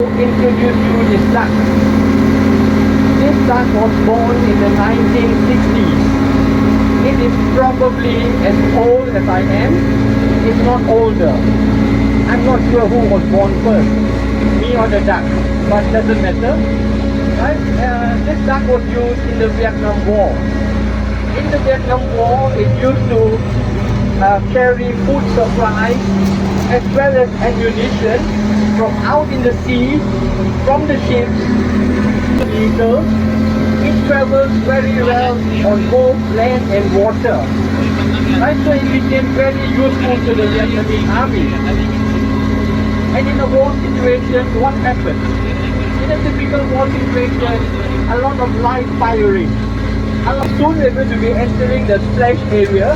Introduce you this duck. This duck was born in the 1960s. It is probably as old as I am, if not older. I'm not sure who was born first, me or the duck, but doesn't matter. Right? This duck was used in the Vietnam War. In the Vietnam War, it used to carry food supplies as well as ammunition from out in the sea, from the ships, the vehicles. It travels very well on both land and water. Right, so it became very useful to the Vietnamese army. And in a war situation, what happens? In a typical war situation, a lot of live firing. Soon we're going to be entering the splash area.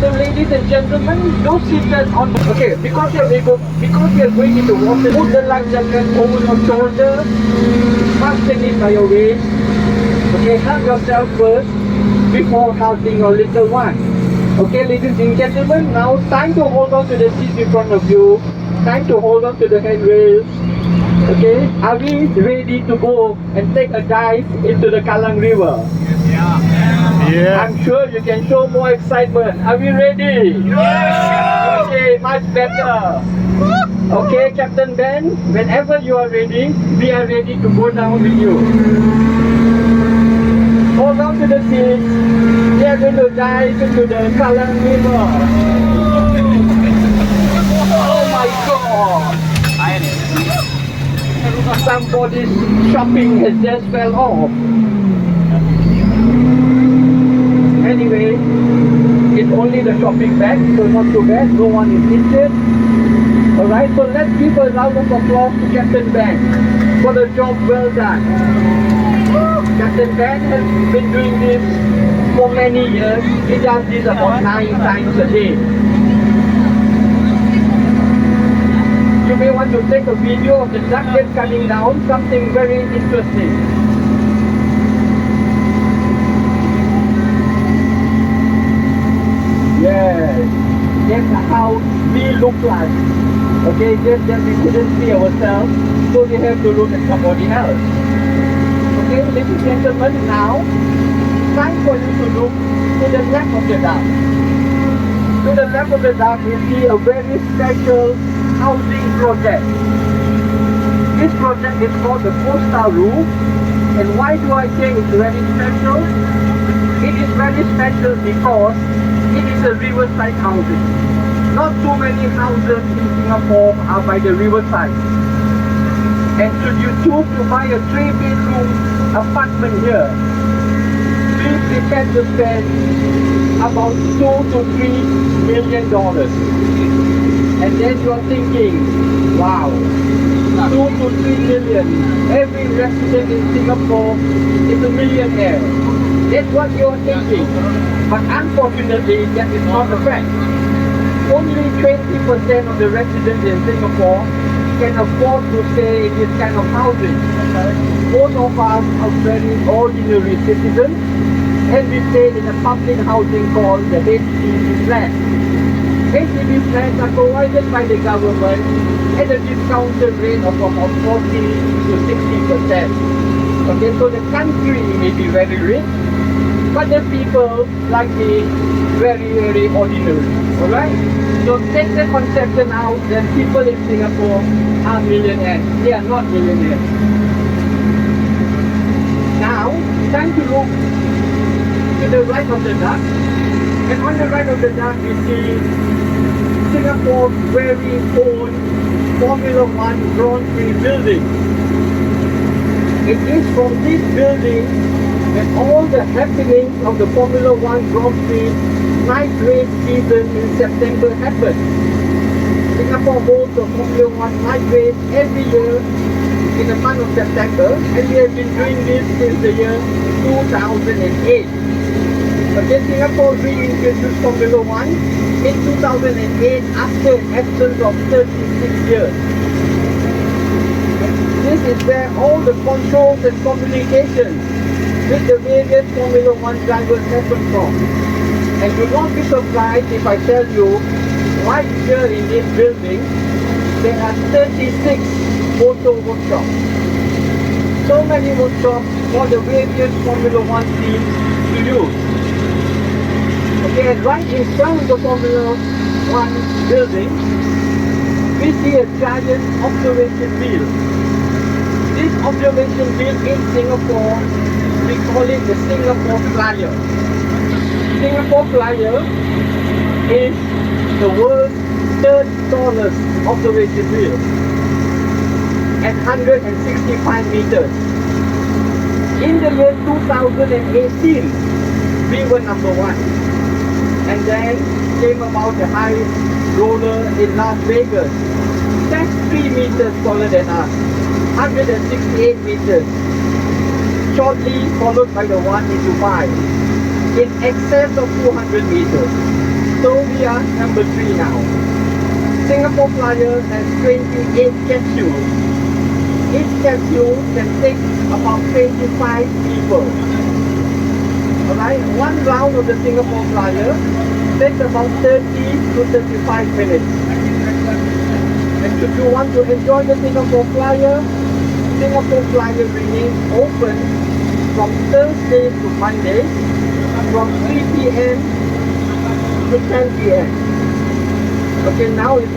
So ladies and gentlemen, those seated on the... Okay, because we are going into water, put the life jacket over your shoulder, fasten it by your waist. Okay, help yourself first before helping your little one. Okay, ladies and gentlemen, now time to hold on to the seats in front of you. Time to hold on to the handrails. Okay, are we ready to go and take a dive into the Kallang River? Yeah. I'm sure you can show more excitement. Are we ready? Yeah. Okay, much better. Okay, Captain Ben, whenever you are ready, we are ready to go down with you. Hold on to the seats. We are going to dive into the Kallang River. Oh my God! Somebody's shopping has just fell off. Anyway, it's only the shopping bag, so not too bad. No one is injured. Alright, so let's give a round of applause to Captain Ben for the job well done. Captain Ben has been doing this for many years. He does this about 9 times a day. You may want to take a video of the duck that's coming down, something very interesting. Yes, that's how we look like. Okay, just that we couldn't see ourselves, so we have to look at somebody else. Okay, ladies and gentlemen, now, time for you to look to the left of the duck. To the left of the duck, we see a very special housing project. This project is called the 4-star roof. And why do I say it's very special? It is very special because it is a riverside housing. Not too many houses in Singapore are by the riverside. And should you choose to buy a 3-bedroom apartment here, please prepare to spend about $2 to $3 million. And then you are thinking, wow, 2 to 3 million. Every resident in Singapore is a millionaire. That's what you are thinking. But unfortunately, that is not the fact. Only 20% of the residents in Singapore can afford to stay in this kind of housing. Most of us are very ordinary citizens, and we stay in a public housing called the HSBC flat. HSBC flats are provided by the government at a discounted rate of about 40 to 60%. Okay, so the country may be very rich, but the people like me, very ordinary. Alright? So take the conception out that people in Singapore are millionaires. They are not millionaires. Now, time to look to the right of the duck. And on the right of the duck, we see Singapore's very own Formula 1 Grand Prix building. It is from this building that all the happenings of the Formula 1 Grand Prix night race season in September happens. Singapore holds the Formula 1 night race every year in the month of September, and we have been doing this since the year 2008. Okay, Singapore reintroduced Formula 1 in 2008 after an absence of 36 years. This is where all the controls and communications with the various Formula 1 drivers happen from. And do not be surprised if I tell you, right here in this building, there are 36 photo workshop. So many workshops for the various Formula One teams to use. Okay, and right in front of the Formula One building, we see a giant observation field. This observation field in Singapore, we call it the Singapore Flyer. Singapore Flyer is the world's third tallest observation field at 165 meters. In the year 2018, we were number one. And then came about the high roller in Las Vegas. That's 3 meters taller than us, 168 meters. Shortly followed by the one in Dubai, in excess of 200 meters. So we are number 3 now. Singapore Flyer has 28 capsules. Each capsule can take about 25 people. Alright, one round of the Singapore Flyer takes about 30 to 35 minutes. And if you want to enjoy the Singapore Flyer remains open from Thursday to Monday from 3 p.m. to 10 p.m. Okay, now it's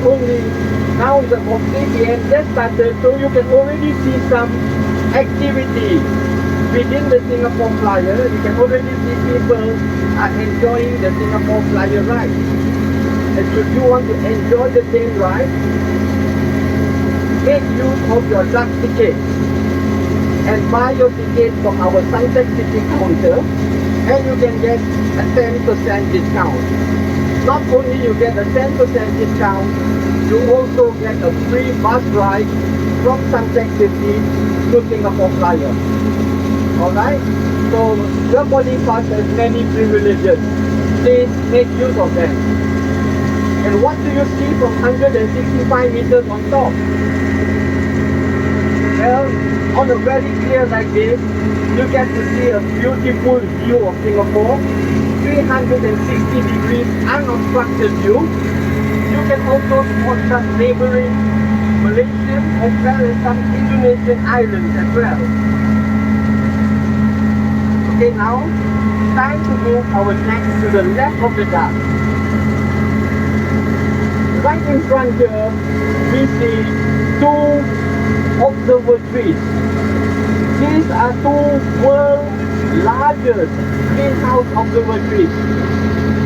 about 3 p.m. just started, so you can already see some activity within the Singapore Flyer. You can already see people are enjoying the Singapore Flyer ride. And should you want to enjoy the same ride, make use of your luck ticket and buy your ticket from our Sunset City counter, and you can get a 10% discount. Not only you get a 10% discount, you also get a free bus ride from Sunset City to Singapore Flyer. Alright? So your boarding pass has many privileges. Please make use of them. And what do you see from 165 meters on top? Well, on a very clear like this, you get to see a beautiful view of Singapore, 360 degrees unobstructed view. You can also spot some neighboring Malaysian as well as some Indonesian islands as well. Okay, now time to move our next to the left of the duck. Right in front here, we see 2 observatories. These are 2 world's largest greenhouse observatories.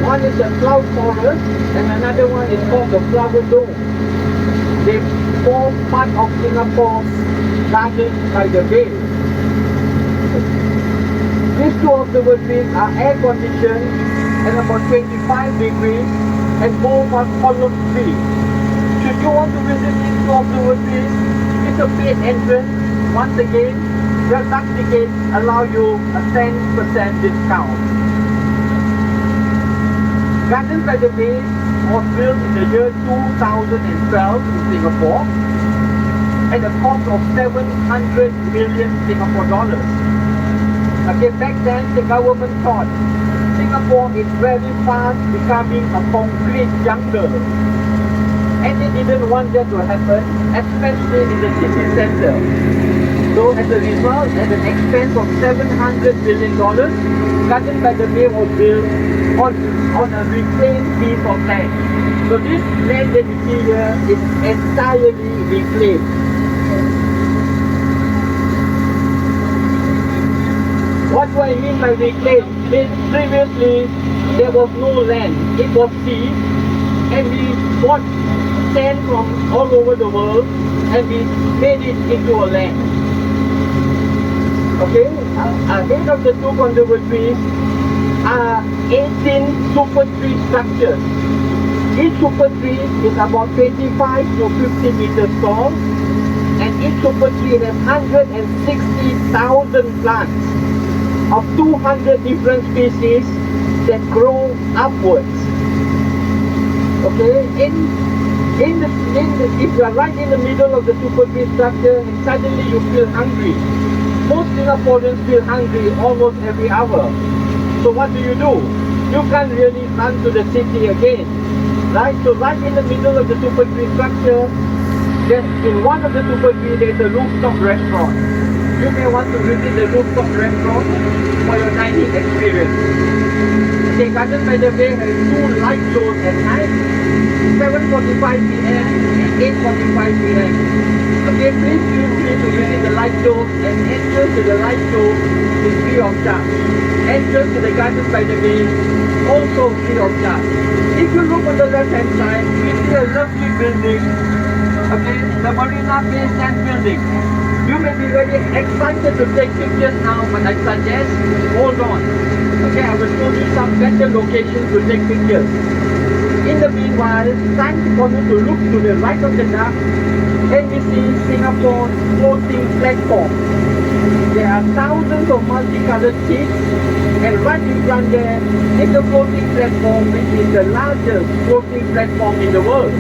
One is the cloud forest and another one is called the flower dome. They form part of Singapore's Garden by the Bay. These 2 observatories are air conditioned at about 25 degrees and both are column free. Should you want to visit these 2 observatories, it's a paid entrance. Once again, your duck tickets allow you a 10% discount. Garden by the Bay was built in the year 2012 in Singapore at a cost of 700 million Singapore dollars. Okay, back then the government thought Singapore is very fast becoming a concrete jungle, and they didn't want that to happen, especially in the city center. So as a result, at an expense of $700 million, Garden by the Bay was built on a reclaimed piece of land. So this land that you see here is entirely reclaimed. What do I mean by reclaimed? Previously, there was no land, it was sea, and we bought sand from all over the world and we made it into a land. Okay, ahead of the 2 conservatories are 18 super tree structures. Each super tree is about 25 to 50 meters tall, and each super tree has 160,000 plants of 200 different species that grow upwards. Okay, if you are right in the middle of the super tree structure and suddenly you feel hungry, most Singaporeans feel hungry almost every hour. So what do? You can't really run to the city again, right? So right in the middle of the super tree structure, Then in one of the Super B, there is a rooftop restaurant. You may want to visit the rooftop restaurant for your dining experience. Okay, Garden by the Bay has two light shows at night, 7:45 p.m. and 8:45 p.m. Okay, please feel free to visit the light shows, and entrance to the light show is free of charge. Entrance to the Garden by the Bay also free of charge. If you look on the left hand side, we see a lovely building. Okay, the Marina Bay Sands building. You may be very excited to take pictures now, but I suggest hold on. Okay, I will show you some better locations to take pictures. In the meanwhile, time for you to look to the right of the duck and we see Singapore's floating platform. There are thousands of multicolored seats, and right in front there is the floating platform, which is the largest floating platform in the world.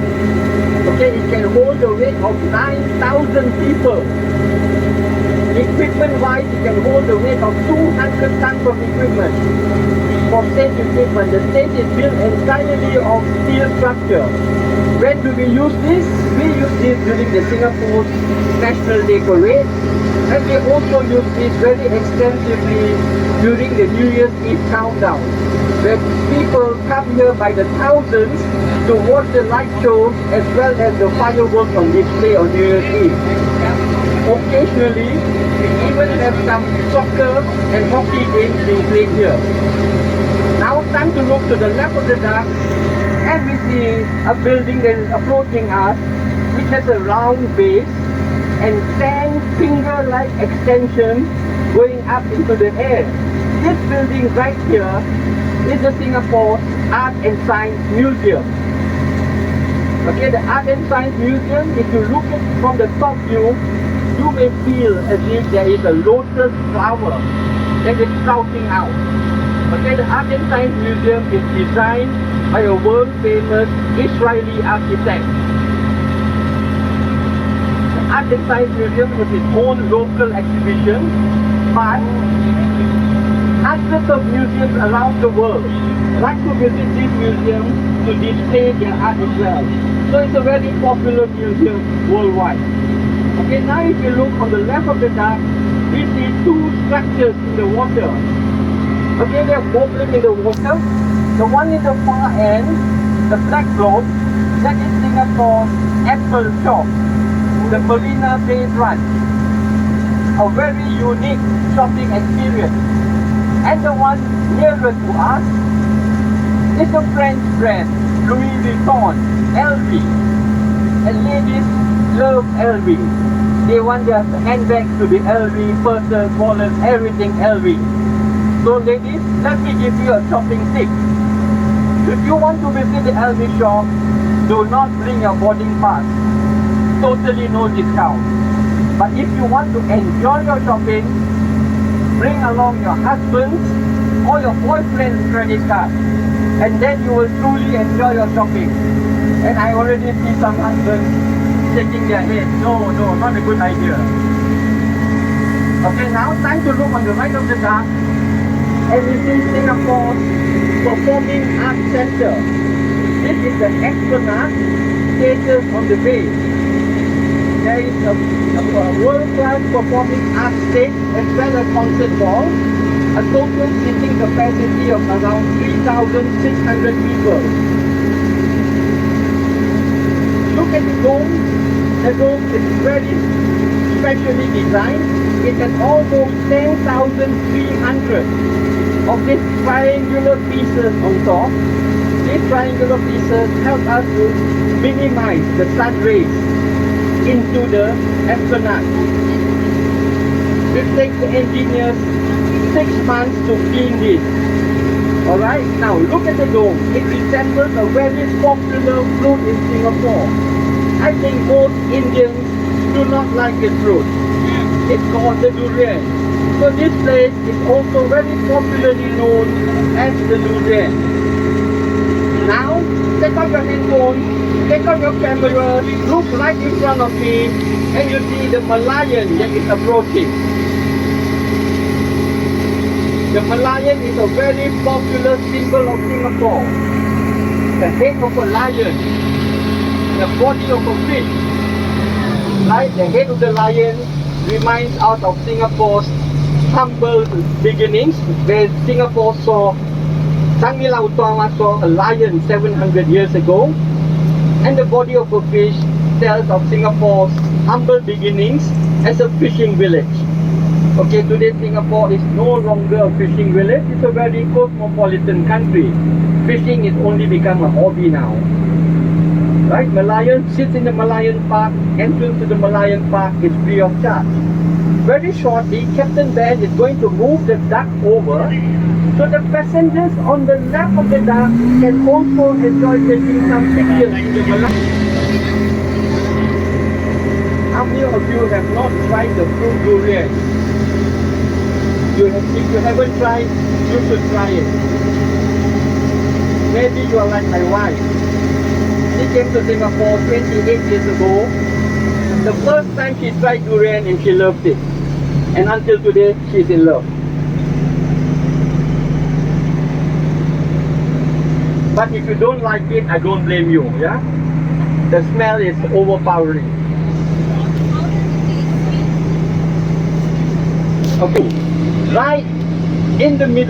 Okay, it can hold a weight of 9,000 people. Equipment-wise, it can hold the weight of 200 tons of equipment. For stage equipment, the stage is built entirely of steel structure. When do we use this? We use this during the Singapore National Day Parade, and we also use this very extensively during the New Year's Eve countdown, where people come here by the thousands to watch the light show as well as the fireworks on display on New Year's Eve. Occasionally, we even have some soccer and hockey games being played here. Now time to look to the left of the duck, and we see a building that is approaching us, which has a round base and 10 finger-like extensions going up into the air. This building right here is the Singapore Art and Science Museum. Okay, the Art and Science Museum, if you look at from the top view, you may feel as if there is a lotus flower that is sprouting out. Okay, the Art and Science Museum is designed by a world-famous Israeli architect. The Art and Science Museum has its own local exhibition, but hundreds of museums around the world like to visit this museum to display their art as well. So it's a very popular museum worldwide. Okay, now if you look on the left of the duck, we see two structures in the water. Okay, they are bobbling in the water. The one in the far end, the black float, that is Singapore's Apple Shop, the Marina Bay branch. A very unique shopping experience. And the one nearer to us is the French brand, Louis Vuitton, LV. And ladies love LV. They want their handbags to be LV, purses, wallets, everything LV. So ladies, let me give you a shopping tip. If you want to visit the LV shop, do not bring your boarding pass. Totally no discount. But if you want to enjoy your shopping, bring along your husband's or your boyfriend's credit card, and then you will truly enjoy your shopping. And I already see some husbands shaking their head. No, not a good idea. Okay, now time to look on the right of the duck, and we see Singapore's Performing Arts Center. This is the Esplanade Theatre on the Bay. There is a world-class performing arts stage as well as concert hall, a total seating capacity of around 3,600 people. Look at the dome. The dome is very specially designed. It has almost 10,300 of these triangular pieces on top. These triangular pieces help us to minimize the sun rays into the Esplanade. It takes the engineers 6 months to clean this. Alright, now look at the dome. It resembles a very popular fruit in Singapore. I think most Indians do not like this fruit. It's called the durian. So this place is also very popularly known as the durian. Now, take out your handphone, take out your camera, look right in front of me, and you see the Merlion that is approaching. The Merlion is a very popular symbol of Singapore. The head of a lion, the body of a fish, right? The head of the lion reminds us of Singapore's humble beginnings, where Singapore saw Sangnila Utama saw a lion 700 years ago, and the body of a fish tells of Singapore's humble beginnings as a fishing village. Okay, today Singapore is no longer a fishing village, it's a very cosmopolitan country. Fishing is only become a hobby now. Right, Merlion sits in the Merlion Park, entrance to the Merlion Park is free of charge. Very shortly, Captain Ben is going to move the duck over so the passengers on the left of the duck can also enjoy taking some pictures in the Merlion. How many of you have not tried the fruit durian? If you haven't tried, you should try it. Maybe you are like my wife. She came to Singapore 28 years ago. The first time she tried durian and she loved it. And until today, she's in love. But if you don't like it, I don't blame you, yeah? The smell is overpowering. Okay, right in the middle